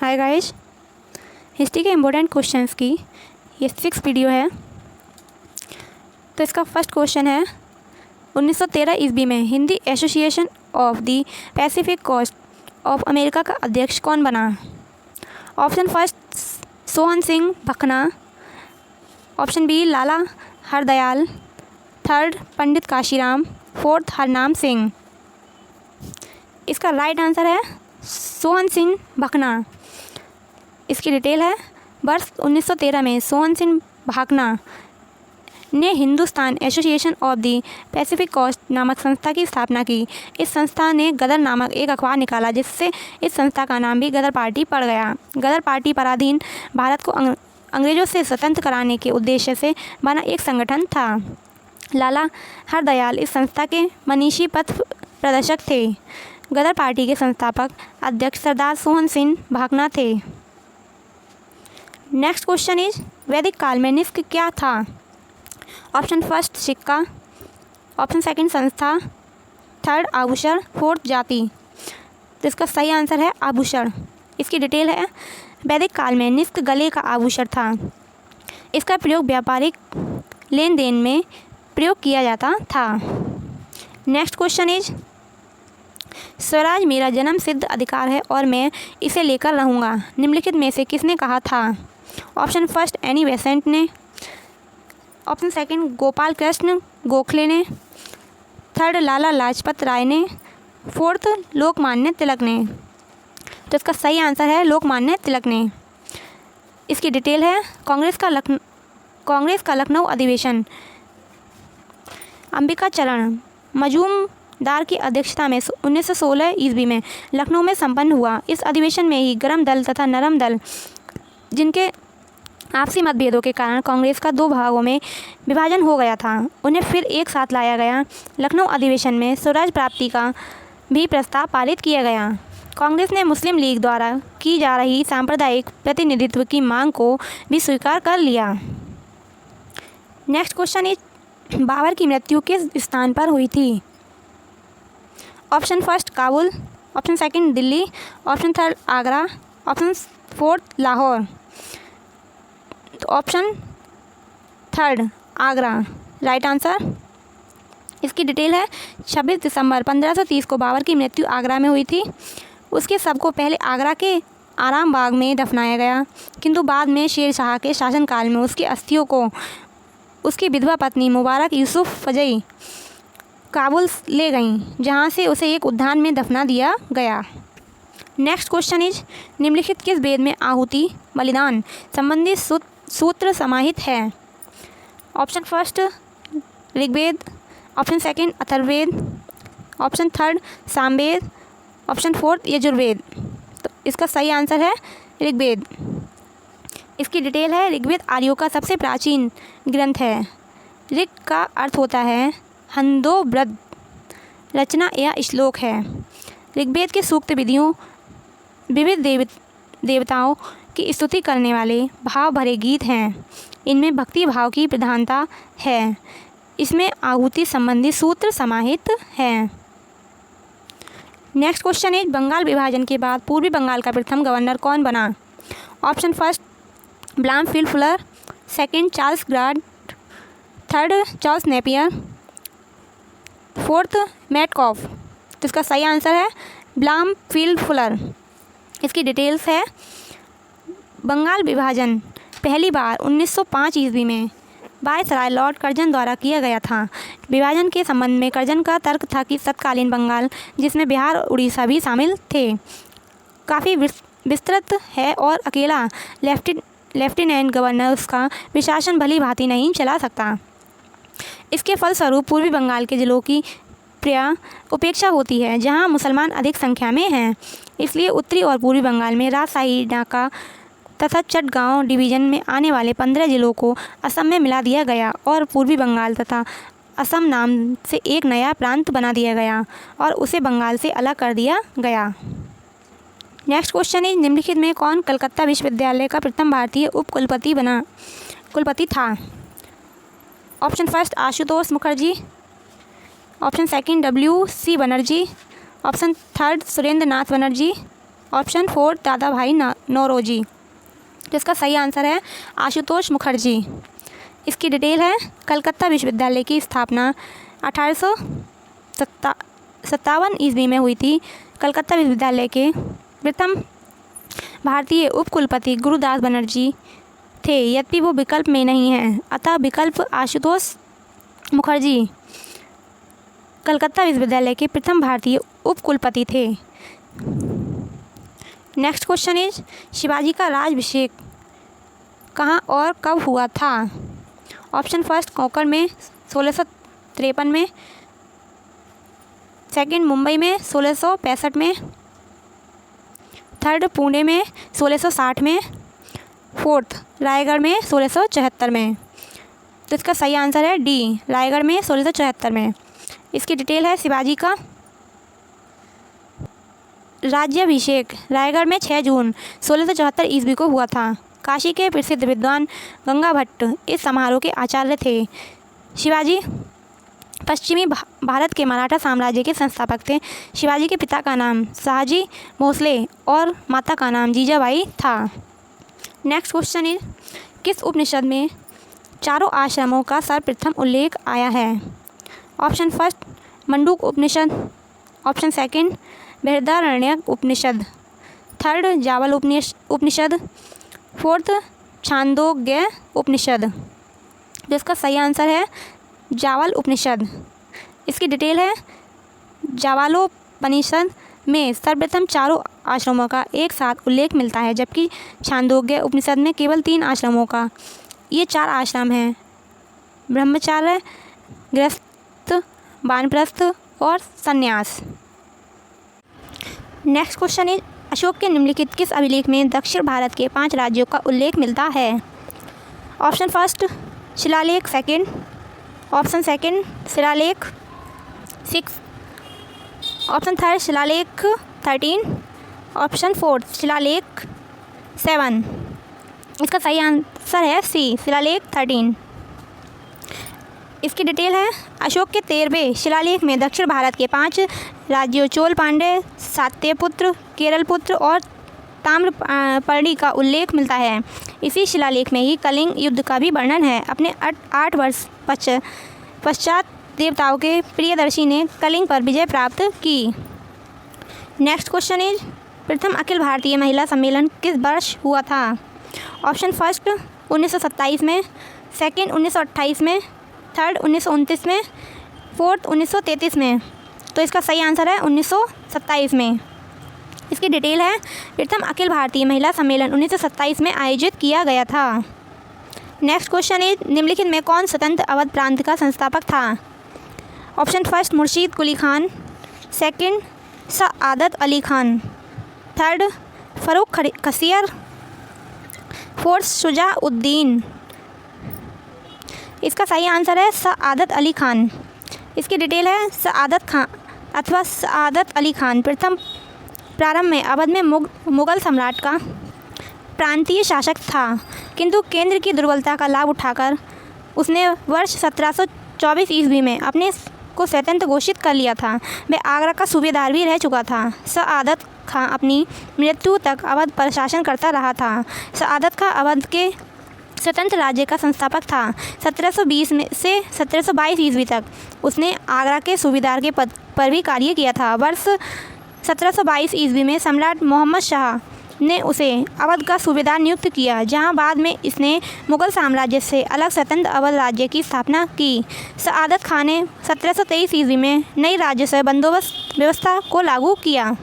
Hi guys, history के important questions की ये 6 वीडियो है। तो इसका फर्स्ट क्वेश्चन है 1913 ईस्वी में Hindi association of the Pacific coast of America का अध्यक्ष कौन बना? Option first Sohan Singh Bhakna, option B Lala Hardayal, third Pandit Kashiram, fourth Harnam Singh. इसका राइट आंसर है सोहन सिंह भकना। इसकी डिटेल है, वर्ष 1913 में सोहन सिंह भकना ने Hindustan association of the Pacific coast नामक संस्था की स्थापना की। इस संस्था ने गदर नामक एक अखबार निकाला, जिससे इस संस्था का नाम भी गदर पार्टी पड़ गया। गदर पार्टी पराधीन भारत को अंग्रेजों से स्वतंत्र कराने के उद्देश्य से बना एक संगठन था। लाला हरदयाल इस संस्था के मनीषी पथ प्रदर्शक थे। गदर पार्टी के संस्थापक अध्यक्ष सरदार सोहन सिंह भकना थे। नेक्स्ट क्वेश्चन इज वैदिक काल में निष्क क्या था? ऑप्शन फर्स्ट सिक्का, ऑप्शन सेकंड संस्था, थर्ड आभूषण, फोर्थ जाति। तो इसका सही आंसर है आभूषण। इसकी डिटेल है, वैदिक काल में निष्क गले का आभूषण था। इसका प्रयोग व्यापारिक लेन देन में प्रयोग किया जाता था। नेक्स्ट क्वेश्चन इज स्वराज मेरा जन्म सिद्ध अधिकार है और मैं इसे लेकर रहूँगा, निम्नलिखित में से किसने कहा था? ऑप्शन फर्स्ट एनी बेसेंट ने, ऑप्शन सेकंड गोपाल कृष्ण गोखले ने, थर्ड लाला लाजपत राय ने, फोर्थ लोकमान्य तिलक ने। तो इसका सही आंसर है लोकमान्य तिलक ने। इसकी डिटेल है, कांग्रेस का लखनऊ अधिवेशन अंबिका चरण मजूमदार की अध्यक्षता में 1916 ईस्वी में लखनऊ में संपन्न हुआ। इस अधिवेशन में ही गर्म दल तथा नरम दल, जिनके आपसी मतभेदों के कारण कांग्रेस का 2 भागों में विभाजन हो गया था, उन्हें फिर एक साथ लाया गया। लखनऊ अधिवेशन में स्वराज प्राप्ति का भी प्रस्ताव पारित किया गया। कांग्रेस ने मुस्लिम लीग द्वारा की जा रही सांप्रदायिक प्रतिनिधित्व की मांग को भी स्वीकार कर लिया। नेक्स्ट क्वेश्चन इज बाबर की मृत्यु किस स्थान पर हुई थी? Option first Kabul, option second Delhi, option third Agra, option fourth Lahore. तो option third Agra right answer. इसकी डिटेल है, 26 दिसंबर 1530 को बाबर की मृत्यु आगरा में हुई थी। उसके शव को पहले आगरा के आराम बाग में दफनाया गया, किंतु बाद में शेर शाह के शासनकाल में उसकी अस्थियों को उसकी विधवा पत्नी मुबारक यूसुफ फजई काबुल ले गईं, जहां से उसे एक उद्यान में दफना दिया गया। नेक्स्ट क्वेश्चन इज निम्नलिखित किस वेद में आहुति बलिदान संबंधी सूत्र समाहित है? Option first Rigveda, option second Atharvaveda, option third Samaveda, option fourth Yajurveda. तो इसका सही आंसर है ऋग्वेद। इसकी डिटेल है, ऋग्वेद आर्यों का सबसे प्राचीन ग्रंथ है। ऋग का अर्थ होता है हंदोब्रद, रचना या श्लोक है। ऋग्वेद के सूक्त विधियों विविध देवताओं की स्तुति करने वाले भाव भरे गीत हैं। इनमें भक्ति भाव की प्रधानता है। इसमें आहुति संबंधी सूत्र समाहित हैं। नेक्स्ट क्वेश्चन इज बंगाल विभाजन के बाद पूर्वी बंगाल का प्रथम गवर्नर कौन बना? Option first Bampfylde Fuller, second Charles Grant, third Charles Napier, fourth Metcalfe. तो इसका सही आंसर है ब्लामफील्ड फुलर। इसकी डिटेल्स है, बंगाल विभाजन पहली बार 1905 ईस्वी में वायसराय लॉर्ड कर्जन द्वारा किया गया था। विभाजन के संबंध में कर्जन का तर्क था कि तत्कालीन बंगाल, जिसमें बिहार और उड़ीसा भी शामिल थे, काफ़ी विस्तृत है और अकेला लेफ्टिनेंट गवर्नर उसका प्रशासन भली भांति नहीं चला सकता। इसके फलस्वरूप पूर्वी बंगाल के जिलों की प्राय उपेक्षा होती है, जहां मुसलमान अधिक संख्या में हैं। इसलिए उत्तरी और पूर्वी बंगाल में राजशाही नाका तथा चटगांव डिवीज़न में आने वाले 15 जिलों को असम में मिला दिया गया और पूर्वी बंगाल तथा असम नाम से एक नया प्रांत बना दिया गया और उसे बंगाल से अलग कर दिया गया। नेक्स्ट क्वेश्चन इज निम्नलिखित में कौन कलकत्ता विश्वविद्यालय का प्रथम भारतीय कुलपति था? Option first Ashutosh Mukherjee, option second W.C. Banerjee, option third Surendra Nath Banerjee, option 4 दादा भाई नौरोजी। तो इसका सही आंसर है आशुतोष मुखर्जी। इसकी डिटेल है कलकत्ता विश्वविद्यालय की स्थापना 1857 ईस्वी में हुई थी। कलकत्ता विश्वविद्यालय के प्रथम भारतीय उपकुलपति गुरुदास बनर्जी थे, यद्यपि वो विकल्प में नहीं हैं, अतः विकल्प आशुतोष मुखर्जी कलकत्ता विश्वविद्यालय के प्रथम भारतीय उपकुलपति थे। नेक्स्ट क्वेश्चन इज शिवाजी का राज्याभिषेक कहाँ और कब हुआ था? ऑप्शन फर्स्ट कोंकण में 1653 में, सेकंड मुंबई में 1665 में, थर्ड पुणे में 1660 में, फोर्थ रायगढ़ में 1674 में। तो इसका सही आंसर है डी, रायगढ़ में 1674 में। इसकी डिटेल है शिवाजी का राज्याभिषेक रायगढ़ में 6 जून 1674 ईस्वी को हुआ था। काशी के प्रसिद्ध विद्वान गंगा भट्ट इस समारोह के आचार्य थे। शिवाजी पश्चिमी भारत के मराठा साम्राज्य के संस्थापक थे। शिवाजी के पिता का नाम शहाजी भोसले और माता का नाम जीजाबाई था। नेक्स्ट क्वेश्चन इज किस उपनिषद में चारों आश्रमों का सर्वप्रथम उल्लेख आया है? ऑप्शन फर्स्ट मंडूक उपनिषद, option second Brihadaranyaka Upanishad, third जावल उपनिषद, फोर्थ छांदोग्य उपनिषद। जिसका सही आंसर है जावल उपनिषद। इसकी डिटेल है जावालोपनिषद में सर्वप्रथम चारों आश्रमों का एक साथ उल्लेख मिलता है, जबकि छांदोग्य उपनिषद में केवल 3 आश्रमों का। ये 4 आश्रम हैं ब्रह्मचार्य, गृहस्थ, वानप्रस्थ और संन्यास। नेक्स्ट क्वेश्चन इज अशोक के निम्नलिखित किस अभिलेख में दक्षिण भारत के 5 राज्यों का उल्लेख मिलता है? ऑप्शन फर्स्ट शिलालेख सेकंड, ऑप्शन सेकंड शिलालेख 6, ऑप्शन थर्ड शिलालेख 13, ऑप्शन फोर्थ शिलालेख 7। इसका सही आंसर है सी, शिलालेख 13। इसकी डिटेल है अशोक के 13वें शिलालेख में दक्षिण भारत के 5 राज्यों चोल पांड्य, सात्यपुत्र, केरलपुत्र और ताम्रपर्णी का उल्लेख मिलता है। इसी शिलालेख में ही कलिंग युद्ध का भी वर्णन है। अपने 8 वर्ष पश्चात देवताओं के प्रियदर्शी ने कलिंग पर विजय प्राप्त की। नेक्स्ट क्वेश्चन इज प्रथम अखिल भारतीय महिला सम्मेलन किस वर्ष हुआ था? ऑप्शन फर्स्ट 1927 में, सेकंड 1928 में, थर्ड 1929 में, फोर्थ 1933 में। तो इसका सही आंसर है 1927 में। इसकी डिटेल है प्रथम अखिल भारतीय महिला सम्मेलन 1927 में आयोजित किया गया था। नेक्स्ट क्वेश्चन इज निम्नलिखित में कौन स्वतंत्र अवध प्रांत का संस्थापक था? Option first Murshid Quli Khan, second Saadat Ali Khan, third Farooq खसियर, fourth Shujauddin. इसका सही आंसर है सआदत अली खान। इसकी डिटेल है सआदत खान अथवा सआदत अली खान प्रथम प्रारंभ में अवध में मुग़ल सम्राट का प्रांतीय शासक था, किंतु केंद्र की दुर्बलता का लाभ उठाकर उसने वर्ष 1724 ईस्वी में अपने को स्वतंत्र घोषित कर लिया था। वह आगरा का सूबेदार भी रह चुका था। सआदत खां अपनी मृत्यु तक अवध पर शासन करता रहा था। सआदत खां अवध के स्वतंत्र राज्य का संस्थापक था। 1720 में से 1722 ईस्वी तक उसने आगरा के सूबेदार के पद पर भी कार्य किया था। वर्ष 1722 ईस्वी में सम्राट मोहम्मद शाह ने उसे अवध का सूबेदार नियुक्त किया, जहां बाद में इसने मुग़ल साम्राज्य से अलग स्वतंत्र अवध राज्य की स्थापना की। सआदत खान ने 1723 ईस्वी में नई राजस्व बंदोबस्त व्यवस्था को लागू किया।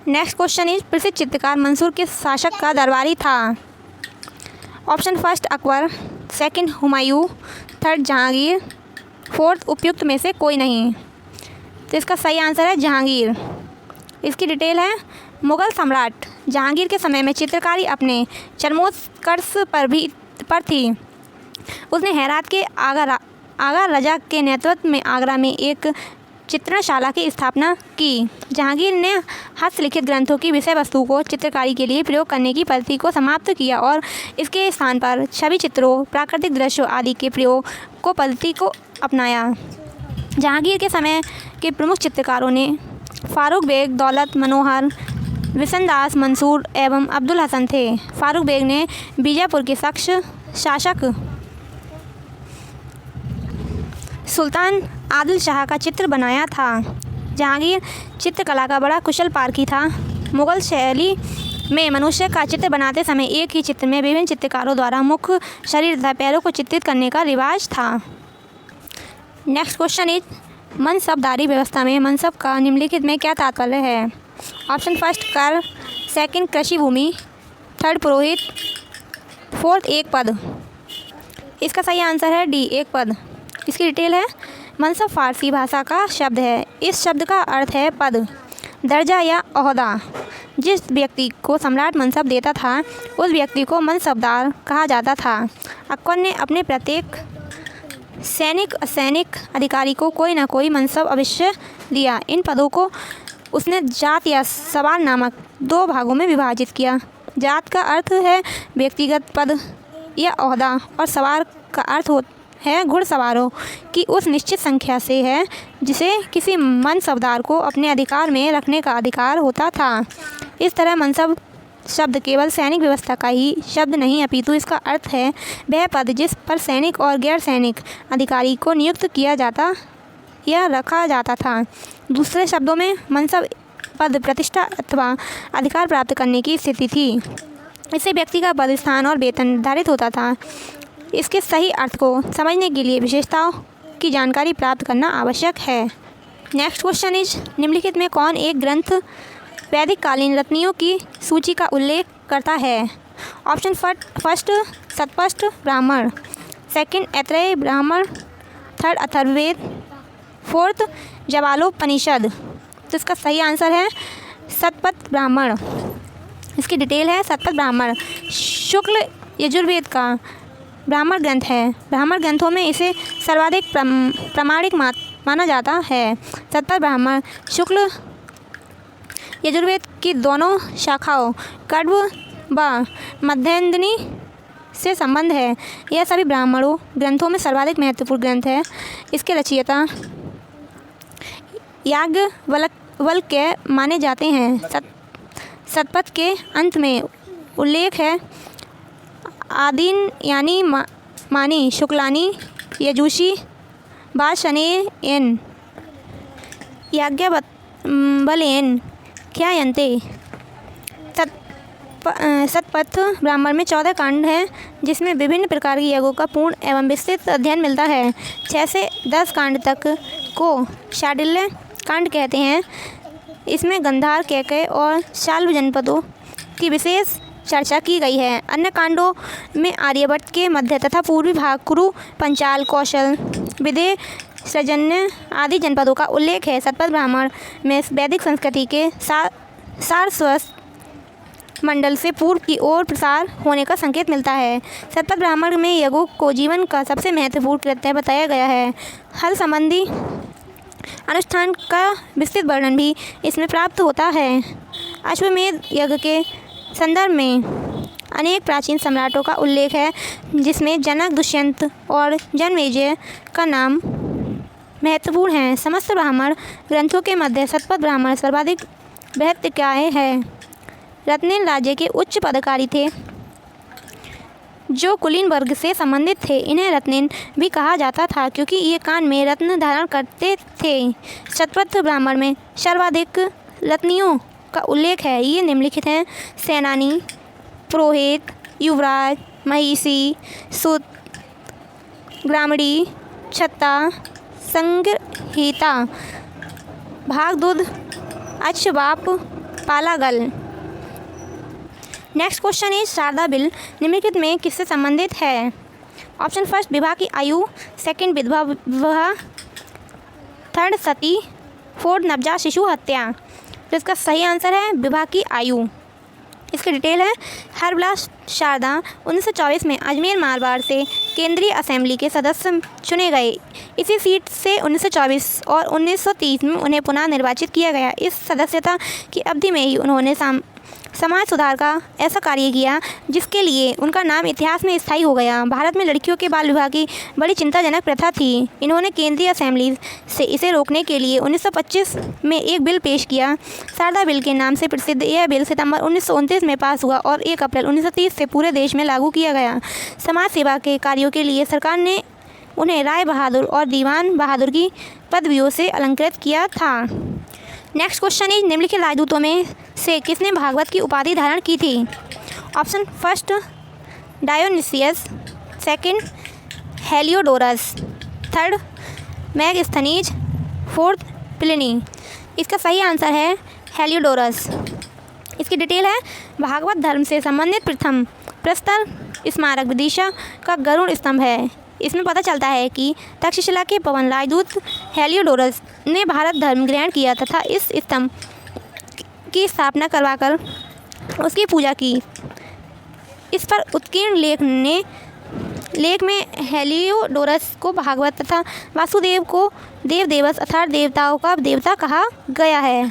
नेक्स्ट क्वेश्चन इज प्रसिद्ध चित्रकार मंसूर के शासक का दरबारी था? Option first Akbar, second Humayun, third Jahangir, fourth उपयुक्त में से कोई नहीं। तो इसका सही आंसर है जहांगीर। इसकी डिटेल है मुग़ल सम्राट जहांगीर के समय में चित्रकारी अपने चरमोत्कर्ष पर थी। उसने हेरात के आगा रजा के नेतृत्व में आगरा में एक चित्रणशाला की स्थापना की। जहांगीर ने हस्तलिखित ग्रंथों की विषय वस्तु को चित्रकारी के लिए प्रयोग करने की पद्धति को समाप्त किया और इसके स्थान पर छवि चित्रों, प्राकृतिक दृश्यों आदि के प्रयोग को पद्धति को अपनाया। जहांगीर के समय के प्रमुख चित्रकारों ने फ़ारूक बेग, दौलत मनोहर, विशनदास मंसूर एवं अब्दुल हसन थे। फारूक बेग ने बीजापुर के शासक सुल्तान आदिल शाह का चित्र बनाया था। जहांगीर चित्रकला का बड़ा कुशल पारखी था। मुगल शैली में मनुष्य का चित्र बनाते समय एक ही चित्र में विभिन्न चित्रकारों द्वारा मुख, शरीर तथा पैरों को चित्रित करने का रिवाज था। नेक्स्ट क्वेश्चन इज मनसबदारी व्यवस्था में मनसब का निम्नलिखित में क्या तात्पर्य है? ऑप्शन फर्स्ट कर, सेकंड कृषि भूमि, थर्ड पुरोहित, फोर्थ एक पद। इसका सही आंसर है डी, एक पद। इसकी डिटेल है, मनसब फारसी भाषा का शब्द है। इस शब्द का अर्थ है पद, दर्जा या ओहदा। जिस व्यक्ति को सम्राट मनसब देता था उस व्यक्ति को मनसबदार कहा जाता था। अकबर ने अपने प्रत्येक सैनिक असैनिक अधिकारी को कोई न कोई मनसब अवश्य दिया। इन पदों को उसने जात या सवार नामक दो भागों में विभाजित किया। जात का अर्थ है व्यक्तिगत पद या ओहदा और सवार का अर्थ है घुड़सवारों की उस निश्चित संख्या से है जिसे किसी मनसबदार को अपने अधिकार में रखने का अधिकार होता था। इस तरह मनसब शब्द केवल सैनिक व्यवस्था का ही शब्द नहीं अपितु इसका अर्थ है वह पद जिस पर सैनिक और गैर सैनिक अधिकारी को नियुक्त किया जाता या रखा जाता था। दूसरे शब्दों में मनसब पद प्रतिष्ठा अथवा अधिकार प्राप्त करने की स्थिति थी। इससे व्यक्ति का पद, स्थान और वेतन निर्धारित होता था। इसके सही अर्थ को समझने के लिए विशेषताओं की जानकारी प्राप्त करना आवश्यक है। नेक्स्ट क्वेश्चन इज निम्नलिखित में कौन एक ग्रंथ वैदिक कालीन रत्नियों की सूची का उल्लेख करता है? ऑप्शन फर्स्ट सतपथ ब्राह्मण, सेकंड ऐतरेय ब्राह्मण, थर्ड अथर्ववेद, फोर्थ जवालोपनिषद। तो इसका सही आंसर है सतपथ ब्राह्मण। इसकी डिटेल है, सतपथ ब्राह्मण शुक्ल यजुर्वेद का ब्राह्मण ग्रंथ है। ब्राह्मण ग्रंथों में इसे सर्वाधिक प्रामाणिक माना जाता है। सतपथ ब्राह्मण शुक्ल यजुर्वेद की दोनों शाखाओं कण्व व मध्यांजनी से संबंध है। यह सभी ब्राह्मणों ग्रंथों में सर्वाधिक महत्वपूर्ण ग्रंथ है। इसके रचयिता याज्ञवल्क्य माने जाते हैं। सतपथ के अंत में उल्लेख है आदीन यानी मानी, शुक्लानी, यजुषी, भाषणेन, याज्ञवल्क्येन ख्यायन्ते। सतपथ ब्राह्मण में 14 कांड हैं जिसमें विभिन्न प्रकार के यज्ञों का पूर्ण एवं विस्तृत अध्ययन मिलता है। 6 से 10 कांड तक को शांडिल्य कांड कहते हैं। इसमें गंधार, कैकेय और शाल्व जनपदों की विशेष चर्चा की गई है। अन्य कांडों में आर्यभट्ट के मध्य तथा पूर्वी भाग, कुरु, पंचाल, कौशल, विदेह, सृजन्य आदि जनपदों का उल्लेख है। सतपथ ब्राह्मण में वैदिक संस्कृति के सारस्वत मंडल से पूर्व की ओर प्रसार होने का संकेत मिलता है। सतपथ ब्राह्मण में यज्ञों को जीवन का सबसे महत्वपूर्ण कृत्य बताया गया है। हल संबंधी अनुष्ठान का विस्तृत वर्णन भी इसमें प्राप्त होता है। अश्वमेध यज्ञ के संदर्भ में अनेक प्राचीन सम्राटों का उल्लेख है जिसमें जनक, दुष्यंत और जनमेजय का नाम महत्वपूर्ण है। समस्त ब्राह्मण ग्रंथों के मध्य सतपथ ब्राह्मण सर्वाधिक बृहत्काय है। रत्नेन राज्य के उच्च पदाधिकारी थे जो कुलीन वर्ग से संबंधित थे। इन्हें रत्नेन भी कहा जाता था क्योंकि ये कान में रत्न धारण करते थे। सतपथ ब्राह्मण में सर्वाधिक रत्नियों का उल्लेख है। ये निम्नलिखित हैं: सेनानी, पुरोहित, युवराज, महिषी, सूत, ग्रामणी, छत्ता, संग्रहीता, भागदूत, अक्षबाप, पालागल। Next question is Sarda bill निम्नलिखित में किससे संबंधित है? ऑप्शन फर्स्ट विवाह की आयु, सेकंड विधवा विवाह, थर्ड सती, फोर्थ नवजात शिशु हत्या। तो इसका सही आंसर है विवाह की आयु। इसकी डिटेल है, हरविलास शारदा 1924 में अजमेर मारवाड़ से केंद्रीय असेंबली के सदस्य चुने गए। इसी सीट से 1924 और 1930 में उन्हें पुनः निर्वाचित किया गया। इस सदस्यता की अवधि में ही उन्होंने समाज सुधार का ऐसा कार्य किया जिसके लिए उनका नाम इतिहास में स्थायी हो गया। भारत में लड़कियों के बाल विवाह की बड़ी चिंताजनक प्रथा थी। इन्होंने केंद्रीय असेंबली से इसे रोकने के लिए 1925 में एक बिल पेश किया। शारदा बिल के नाम से प्रसिद्ध यह बिल सितंबर 1929 में पास हुआ और 1 अप्रैल 1930 से पूरे देश में लागू किया गया। समाज सेवा के कार्यों के लिए सरकार ने उन्हें राय बहादुर और दीवान बहादुर की पदवियों से अलंकृत किया था। नेक्स्ट क्वेश्चन इज निम्नलिखित राजदूतों में से किसने भागवत की उपाधि धारण की थी? Option first Dionysius, second Heliodorus, third Megasthenes, fourth Pliny. इसका सही आंसर है हेलियोडोरस। इसकी डिटेल है भागवत धर्म से संबंधित प्रथम प्रस्तर स्मारक विदिशा का गरुड़ स्तंभ है। इसमें पता चलता है कि तक्षशिला के पवन राजदूत हेलियोडोरस ने भारत धर्म ग्रहण किया तथा इस स्तंभ की स्थापना करवाकर उसकी पूजा की। इस पर उत्कीर्ण लेख में हेलियोडोरस को भागवत तथा वासुदेव को देवदेवस अर्थात देवताओं का देवता कहा गया है।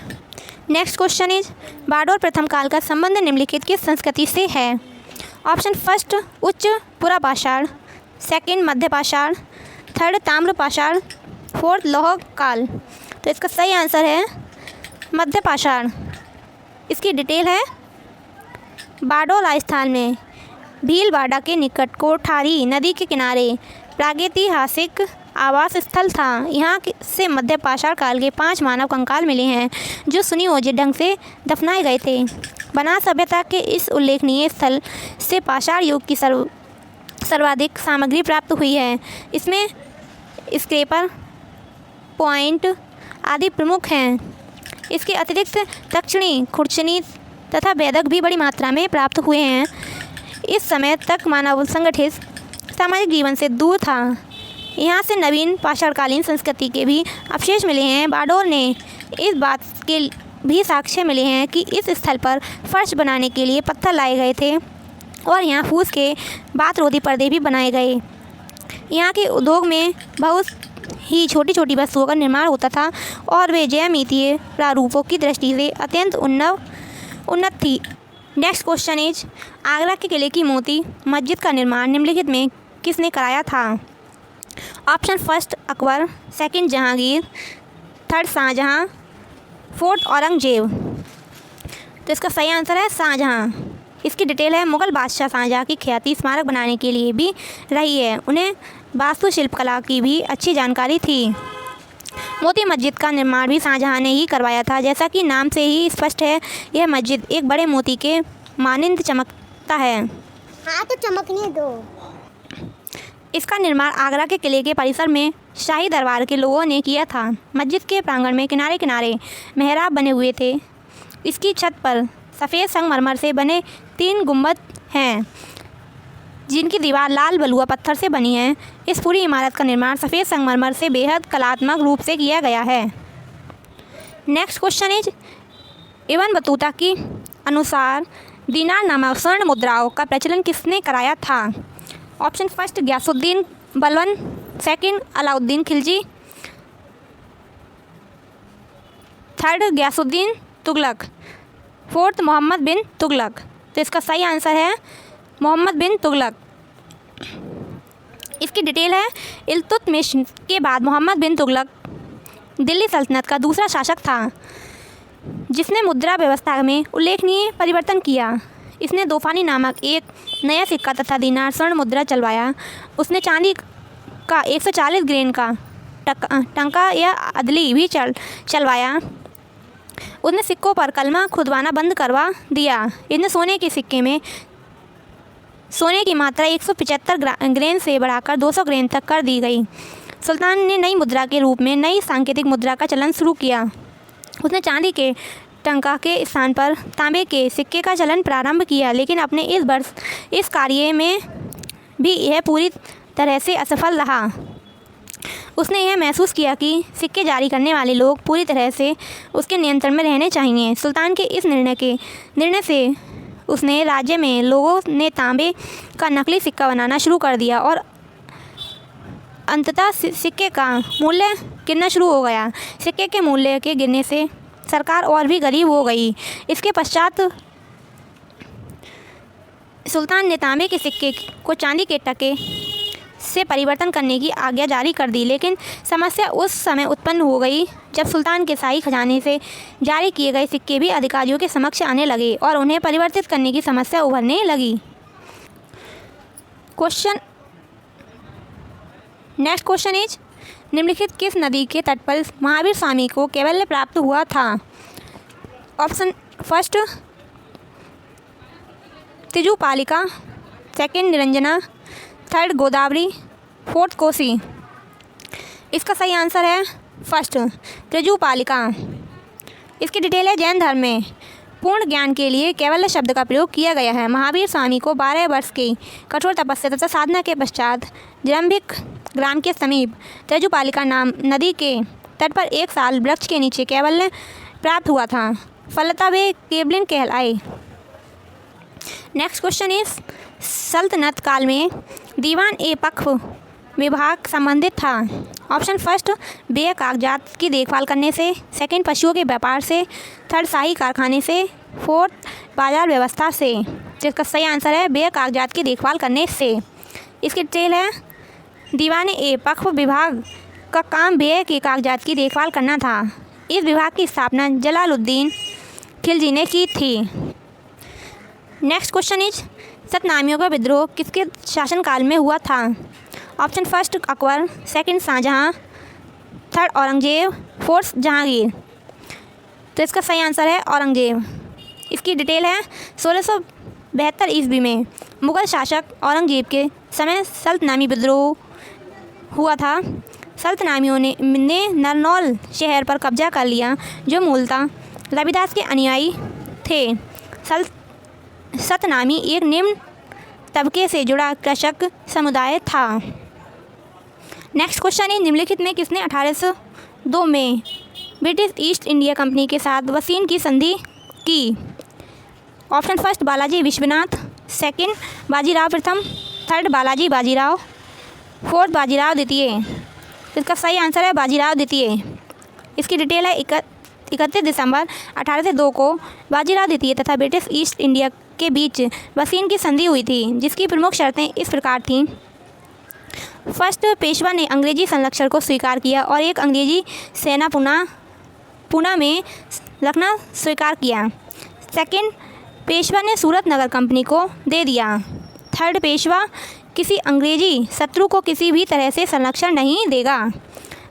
नेक्स्ट क्वेश्चन इज बाडोर प्रथम काल का संबंध निम्नलिखित किस संस्कृति से है? ऑप्शन फर्स्ट उच्च पुरापाषाण, सेकंड मध्य पाषाण, थर्ड ताम्र पाषाण, फोर्थ लौह काल। तो इसका सही आंसर है मध्य पाषाण। इसकी डिटेल है बाडोर राजस्थान में भीलवाड़ा के निकट कोठारी नदी के किनारे प्रागैतिहासिक आवास स्थल था। यहाँ से मध्य पाषाण काल के 5 मानव कंकाल मिले हैं जो सुनियोजित ढंग से दफनाए गए थे। बनास सभ्यता के इस उल्लेखनीय स्थल से पाषाण युग की सर्वाधिक सामग्री प्राप्त हुई है। इसमें स्क्रेपर, पॉइंट आदि प्रमुख हैं। इसके अतिरिक्त दक्षिणी, खुर्चनी तथा वेदक भी बड़ी मात्रा में प्राप्त हुए हैं। इस समय तक मानव संगठित सामाजिक जीवन से दूर था। यहाँ से नवीन पाषाणकालीन संस्कृति के भी अवशेष मिले हैं। बाडोर ने इस बात के भी साक्ष्य मिले हैं कि इस स्थल पर फर्श बनाने के लिए पत्थर लाए गए थे और यहाँ फूस के बातरोधी पर्दे भी बनाए गए। यहाँ के उद्योग में बहुत ही छोटी छोटी वस्तुओं का निर्माण होता था और वे ज्यामितीय प्रारूपों की दृष्टि से अत्यंत उन्नत थी। नेक्स्ट क्वेश्चन इज आगरा के किले की मोती मस्जिद का निर्माण निम्नलिखित में किसने कराया था? Option first Akbar, second Jahangir, third Shahjahan, fourth Aurangzeb. तो इसका सही आंसर है शाहजहां। इसकी डिटेल है मुग़ल बादशाह शाहजहां की ख्याति स्मारक बनाने के लिए भी रही है। उन्हें वास्तुशिल्प कला की भी अच्छी जानकारी थी। मोती मस्जिद का निर्माण भी शाहजहां ने ही करवाया था। जैसा कि नाम से ही स्पष्ट है, यह मस्जिद एक बड़े मोती के मानिंद चमकता है। हाँ तो चमकने दो। इसका निर्माण आगरा के किले के परिसर में शाही दरबार के लोगों ने किया था। मस्जिद के प्रांगण में किनारे किनारे मेहराब बने हुए थे। इसकी छत पर सफ़ेद संगमरमर से बने 3 गुंबद हैं जिनकी दीवार लाल बलुआ पत्थर से बनी है। इस पूरी इमारत का निर्माण सफ़ेद संगमरमर से बेहद कलात्मक रूप से किया गया है। Next question is Ibn Battuta की अनुसार दीनार नामक स्वर्ण मुद्राओं का प्रचलन किसने कराया था? Option first Ghiyasuddin Balban, second Alauddin Khilji, third Ghiyasuddin Tughlaq, fourth Mohammad bin Tughlaq. तो इसका सही आंसर है मोहम्मद बिन तुगलक। इसकी डिटेल है इल्तुतमिश के बाद मोहम्मद बिन तुगलक दिल्ली सल्तनत का दूसरा शासक था जिसने मुद्रा व्यवस्था में उल्लेखनीय परिवर्तन किया। इसने दोफानी नामक एक नया सिक्का तथा दीनार स्वर्ण मुद्रा चलवाया। उसने चांदी का 140 ग्रेन का टंका या अदली भी चलवाया। उसने सिक्कों पर कलमा खुदवाना बंद करवा दिया। इसने सोने के सिक्के में सोने की मात्रा 175 ग्रेन से बढ़ाकर 200 ग्रेन तक कर दी गई। सुल्तान ने नई मुद्रा के रूप में नई सांकेतिक मुद्रा का चलन शुरू किया। उसने चांदी के टंका के स्थान पर तांबे के सिक्के का चलन प्रारंभ किया, लेकिन अपने इस वर्ष इस कार्य में भी यह पूरी तरह से असफल रहा। उसने यह महसूस किया कि सिक्के जारी करने वाले लोग पूरी तरह से उसके नियंत्रण में रहने चाहिए। सुल्तान के इस निर्णय से उसने राज्य में लोगों ने तांबे का नकली सिक्का बनाना शुरू कर दिया और अंततः सिक्के का मूल्य गिरना शुरू हो गया। सिक्के के मूल्य के गिरने से सरकार और भी गरीब हो गई। इसके पश्चात सुल्तान ने तांबे के सिक्के को चांदी के टके से परिवर्तन करने की आज्ञा जारी कर दी, लेकिन समस्या उस समय उत्पन्न हो गई जब सुल्तान के शाही खजाने से जारी किए गए सिक्के भी अधिकारियों के समक्ष आने लगे और उन्हें परिवर्तित करने की समस्या उभरने लगी। नेक्स्ट क्वेश्चन इज, निम्नलिखित किस नदी के तट पर महावीर स्वामी को कैवल्य प्राप्त हुआ था? Option first Rijupalika, second Niranjana, third Godavari, fourth Kosi. इसका सही आंसर है फर्स्ट तिजुपालिका। इसकी डिटेल है, जैन धर्म में पूर्ण ज्ञान के लिए कैवल्य शब्द का प्रयोग किया गया है। महावीर स्वामी को 12 वर्ष की कठोर तपस्या तथा साधना के पश्चात जरंभिक ग्राम के समीप तिजुपालिका नाम नदी के तट पर 1 साल वृक्ष के नीचे कैवल्य प्राप्त हुआ था। फलतः वे केवलिन कहलाए। नेक्स्ट क्वेश्चन इज, सल्तनत काल में दीवान ए पक्ष विभाग संबंधित था? ऑप्शन फर्स्ट बेय कागजात की देखभाल करने से, सेकंड पशुओं के व्यापार से, थर्ड शाही कारखाने से, फोर्थ बाजार व्यवस्था से। जिसका सही आंसर है बेय कागजात की देखभाल करने से। इसकी डिटेल है, दीवान ए पक्ष विभाग का काम बेय के कागजात की देखभाल करना था। इस विभाग की स्थापना जलालुद्दीन खिलजी ने की थी। नेक्स्ट क्वेश्चन इज, सतनामियों का विद्रोह किसके शासनकाल में हुआ था? Option first Akbar, second Shahjahan, third Aurangzeb, fourth Jahangir. तो इसका सही आंसर है औरंगजेब। इसकी डिटेल है, 1672 ईस्वी में मुग़ल शासक औरंगजेब के समय सल्तनामी विद्रोह हुआ था। सल्तनामियों ने नरनौल शहर पर कब्जा कर लिया, जो मूलतः रविदास के अनुयायी थे। सतनामी एक निम्न तबके से जुड़ा कृषक समुदाय था। नेक्स्ट क्वेश्चन है, निम्नलिखित में किसने 1802 में ब्रिटिश ईस्ट इंडिया कंपनी के साथ वसीन की संधि की? Option first Balaji Vishwanath, second Bajirao प्रथम, थर्ड बालाजी बाजीराव, फोर्थ बाजीराव द्वितीय। इसका सही आंसर है बाजीराव द्वितीय। इसकी डिटेल है, 31 दिसंबर 1802 को बाजीराव द्वितीय तथा ब्रिटिश ईस्ट इंडिया के बीच वसीन की संधि हुई थी, जिसकी प्रमुख शर्तें इस प्रकार थीं। फर्स्ट, पेशवा ने अंग्रेजी संरक्षण को स्वीकार किया और एक अंग्रेजी सेना पूना में रखना स्वीकार किया। सेकंड, पेशवा ने सूरत नगर कंपनी को दे दिया। थर्ड, पेशवा किसी अंग्रेजी शत्रु को किसी भी तरह से संरक्षण नहीं देगा।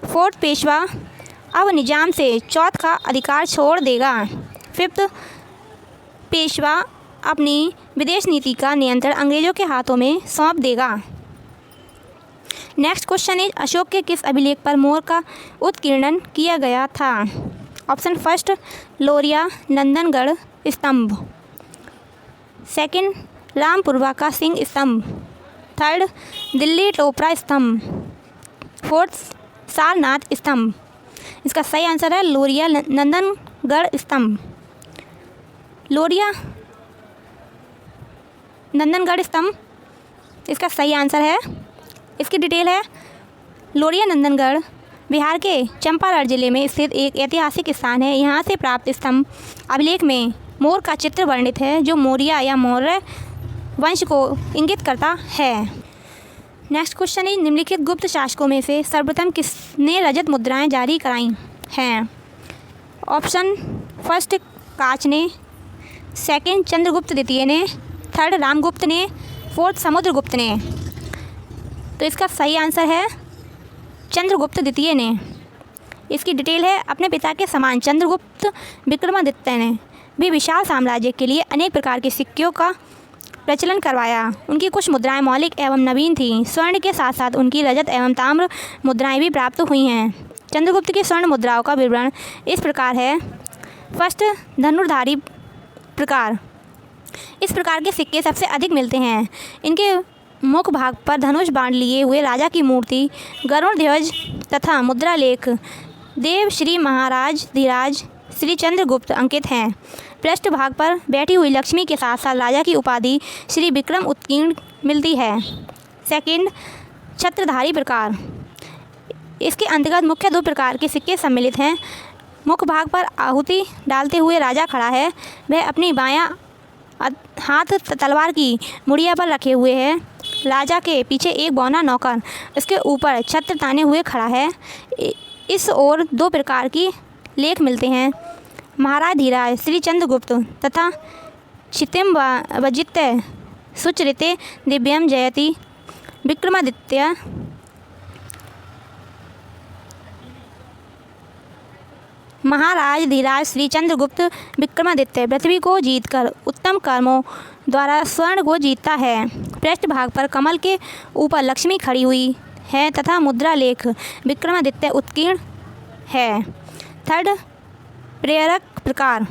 फोर्थ, पेशवा अब निजाम से चौथ का अधिकार छोड़ देगा। फिफ्थ, पेशवा अपनी विदेश नीति का नियंत्रण अंग्रेजों के हाथों में सौंप देगा। नेक्स्ट क्वेश्चन इज, अशोक के किस अभिलेख पर मोर का उत्कीर्णन किया गया था? ऑप्शन फर्स्ट लोरिया नंदनगढ़ स्तंभ, सेकंड रामपुरवा का सिंह स्तंभ, थर्ड दिल्ली टोपरा स्तंभ, फोर्थ सारनाथ स्तंभ। इसका सही आंसर है लोरिया नंदनगढ़ स्तंभ। लोरिया नंदनगढ़ स्तंभ इसका सही आंसर है। इसकी डिटेल है, लोरिया नंदनगढ़ बिहार के चंपारण जिले में स्थित एक ऐतिहासिक स्थान है। यहाँ से प्राप्त स्तंभ अभिलेख में मोर का चित्र वर्णित है, जो मौर्य या मौर्य वंश को इंगित करता है। नेक्स्ट क्वेश्चन है, निम्नलिखित गुप्त शासकों में से सर्वप्रथम किसने रजत मुद्राएं जारी कराई हैं? ऑप्शन फर्स्ट काच ने, सेकंड चंद्रगुप्त द्वितीय ने, थर्ड रामगुप्त ने, फोर्थ समुद्रगुप्त ने। तो इसका सही आंसर है चंद्रगुप्त द्वितीय ने। इसकी डिटेल है, अपने पिता के समान चंद्रगुप्त विक्रमादित्य ने भी विशाल साम्राज्य के लिए अनेक प्रकार के सिक्कों का प्रचलन करवाया। उनकी कुछ मुद्राएं मौलिक एवं नवीन थीं। स्वर्ण के साथ साथ उनकी रजत एवं ताम्र मुद्राएं भी प्राप्त हुई हैं। चंद्रगुप्त की स्वर्ण मुद्राओं का विवरण इस प्रकार है। फर्स्ट, धनुर्धारी प्रकार। इस प्रकार के सिक्के सबसे अधिक मिलते हैं। इनके मुख भाग पर धनुष बाण लिए हुए राजा की मूर्ति, गरुड़ ध्वज तथा मुद्रा लेख देव श्री महाराज धीराज श्री चंद्रगुप्त अंकित हैं। पृष्ठ भाग पर बैठी हुई लक्ष्मी के साथ साथ राजा की उपाधि श्री विक्रम उत्कीर्ण मिलती है। सेकंड, छत्रधारी प्रकार। इसके अंतर्गत मुख्य 2 प्रकार के सिक्के सम्मिलित हैं। मुख भाग पर आहुति डालते हुए राजा खड़ा है। वह अपनी बायां हाथ तलवार की मुड़िया पर रखे हुए है। राजा के पीछे एक बौना नौकर उसके ऊपर छत्र ताने हुए खड़ा है। इस ओर दो प्रकार की लेख मिलते हैं। महाराज धीराज श्री चंद्रगुप्त तथा क्षितिम वजित्य सुचरिते दिव्यम जयति विक्रमादित्य। महाराज धीराज श्री चंद्रगुप्त विक्रमादित्य पृथ्वी को जीतकर उत्तम कर्मों द्वारा स्वर्ण को जीतता है। पृष्ठभाग पर कमल के ऊपर लक्ष्मी खड़ी हुई है तथा मुद्रा लेख विक्रमादित्य उत्कीर्ण है। थर्ड, प्रेरक प्रकार।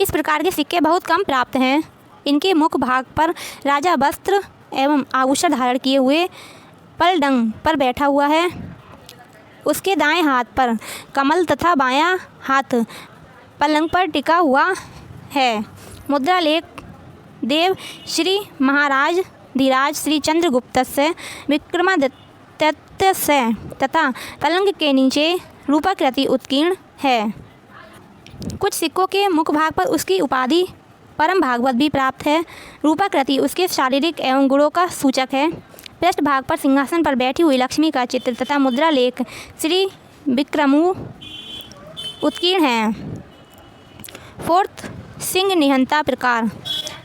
इस प्रकार के सिक्के बहुत कम प्राप्त हैं। इनके मुख भाग पर राजा वस्त्र एवं आभूषण धारण किए हुए पलडंग पर बैठा हुआ है। उसके दाएं हाथ पर कमल तथा बायां हाथ पलंग पर टिका हुआ है। मुद्रा लेख देव श्री महाराज धीराज श्री चंद्रगुप्त से विक्रमादित्य से तथा पलंग के नीचे रूपाकृति उत्कीर्ण है। कुछ सिक्कों के मुख भाग पर उसकी उपाधि परम भागवत भी प्राप्त है। रूपाकृति उसके शारीरिक एवं गुणों का सूचक है। पृष्ठभाग पर सिंहासन पर बैठी हुई लक्ष्मी का चित्र तथा मुद्रा लेख श्री विक्रमु उत्कीर्ण है। फोर्थ, सिंह निहंता प्रकार।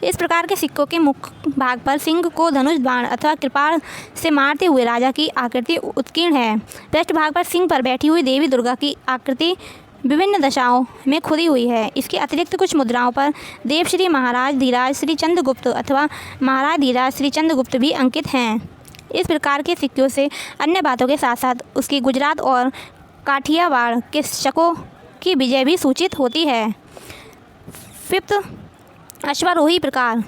इस प्रकार के सिक्कों के मुख भाग पर सिंह को धनुष बाण अथवा कृपाण से मारते हुए राजा की आकृति उत्कीर्ण है। पृष्ठभाग पर सिंह पर बैठी हुई देवी दुर्गा की आकृति विभिन्न दशाओं में खुदी हुई है। इसके अतिरिक्त कुछ मुद्राओं पर देव श्री महाराज धीराज श्री चंद्रगुप्त अथवा महाराज धीराज श्री चंद्रगुप्त भी अंकित हैं। इस प्रकार के सिक्कों से अन्य बातों के साथ साथ उसकी गुजरात और काठियावाड़ के शकों की विजय भी सूचित होती है। फिफ्थ, अश्वारोही प्रकार।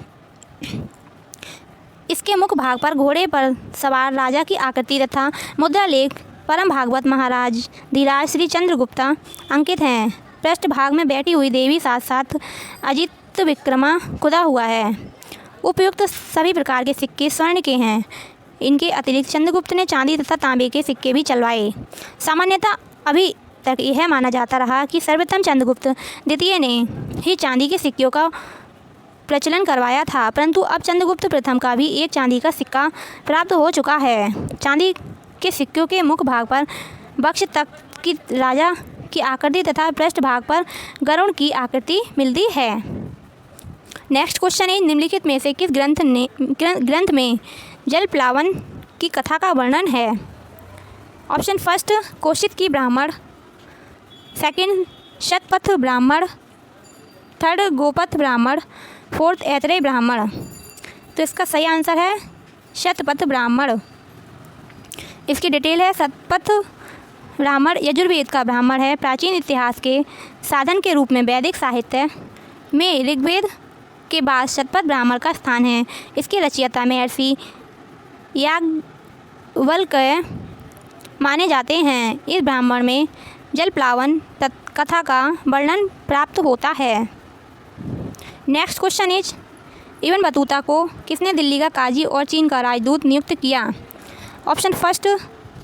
इसके मुख भाग पर घोड़े पर सवार राजा की आकृति तथा मुद्रा लेख परम भागवत महाराज धीराज श्री चंद्रगुप्त अंकित हैं। पृष्ठभाग में बैठी हुई देवी साथ साथ अजित विक्रमा खुदा हुआ है। उपयुक्त सभी प्रकार के सिक्के स्वर्ण के हैं। इनके अतिरिक्त चंद्रगुप्त ने चांदी तथा तांबे के सिक्के भी चलवाए। सामान्यतः अभी तक यह माना जाता रहा कि सर्वप्रथम चंद्रगुप्त द्वितीय ने ही चांदी के सिक्कों का प्रचलन करवाया था, परंतु अब चंद्रगुप्त प्रथम का भी एक चांदी का सिक्का प्राप्त हो चुका है। चांदी के सिक्कों के मुख भाग पर वक्ष तक की राजा की आकृति तथा पृष्ठभाग पर गरुड़ की आकृति मिलती है। नेक्स्ट क्वेश्चन है, निम्नलिखित में से किस ग्रंथ में जल प्लावन की कथा का वर्णन है? ऑप्शन फर्स्ट, कौशिक की ब्राह्मण। सेकंड, शतपथ ब्राह्मण। थर्ड, गोपथ ब्राह्मण। फोर्थ, ऐतरेय ब्राह्मण। तो इसका सही आंसर है शतपथ ब्राह्मण। इसकी डिटेल है, शतपथ ब्राह्मण यजुर्वेद का ब्राह्मण है। प्राचीन इतिहास के साधन के रूप में वैदिक साहित्य में ऋग्वेद के बाद शतपथ ब्राह्मण का स्थान है। इसके रचयिता महर्षि याज्ञवल्क्य माने जाते हैं। इस ब्राह्मण में जल प्लावन कथा का वर्णन प्राप्त होता है। Next question is, Ibn Battuta को किसने दिल्ली का काजी और चीन का राजदूत नियुक्त किया? Option first,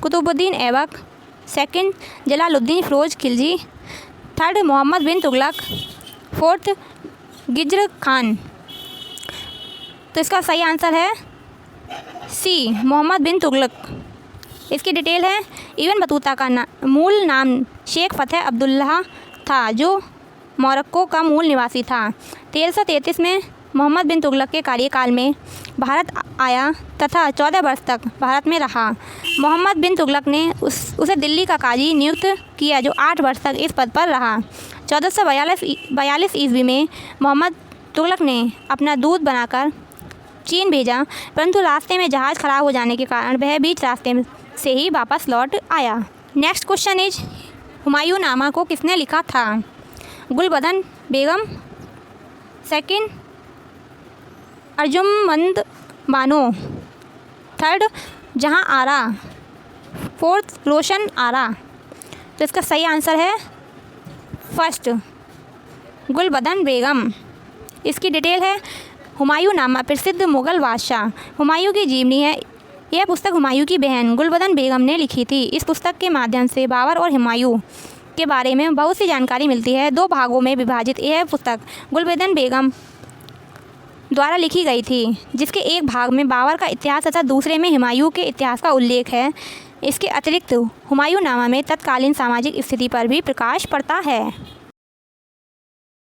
Qutubuddin Aibak. Second, Jalaluddin Firoz Khilji. Third, Mohammad bin Tughlaq. Fourth, Khizr Khan. तो इसका सही आंसर है सी, मोहम्मद बिन तुगलक। इसकी डिटेल है, इब्न बतूता का मूल नाम शेख फतेह अब्दुल्लाह था, जो मोरक्को का मूल निवासी था। 1333 में मोहम्मद बिन तुगलक के कार्यकाल में भारत आया तथा 14 वर्ष तक भारत में रहा। मोहम्मद बिन तुगलक ने उसे दिल्ली का काजी नियुक्त किया, जो 8 वर्ष तक इस पद पर रहा। 1442 ईस्वी में मोहम्मद तुगलक ने अपना दूत बनाकर चीन भेजा, परंतु रास्ते में जहाज़ खराब हो जाने के कारण वह बीच रास्ते से ही वापस लौट आया। नेक्स्ट क्वेश्चन इज, हुमायूं नामा को किसने लिखा था? गुलबदन बेगम। सेकंड, अर्जुमंद बानो। थर्ड, जहां आरा। फोर्थ, रोशन आरा। तो इसका सही आंसर है फर्स्ट, गुलबदन बेगम। इसकी डिटेल है, हुमायूं नामा प्रसिद्ध मुग़ल बादशाह हुमायूं की जीवनी है। यह पुस्तक हुमायूं की बहन गुलबदन बेगम ने लिखी थी। इस पुस्तक के माध्यम से बाबर और हुमायूं के बारे में बहुत सी जानकारी मिलती है। 2 भागों में विभाजित यह पुस्तक गुलबदन बेगम द्वारा लिखी गई थी, जिसके एक भाग में बाबर का इतिहास तथा दूसरे में हुमायूं के इतिहास का उल्लेख है। इसके अतिरिक्त हुमायूंनामा में तत्कालीन सामाजिक स्थिति पर भी प्रकाश पड़ता है।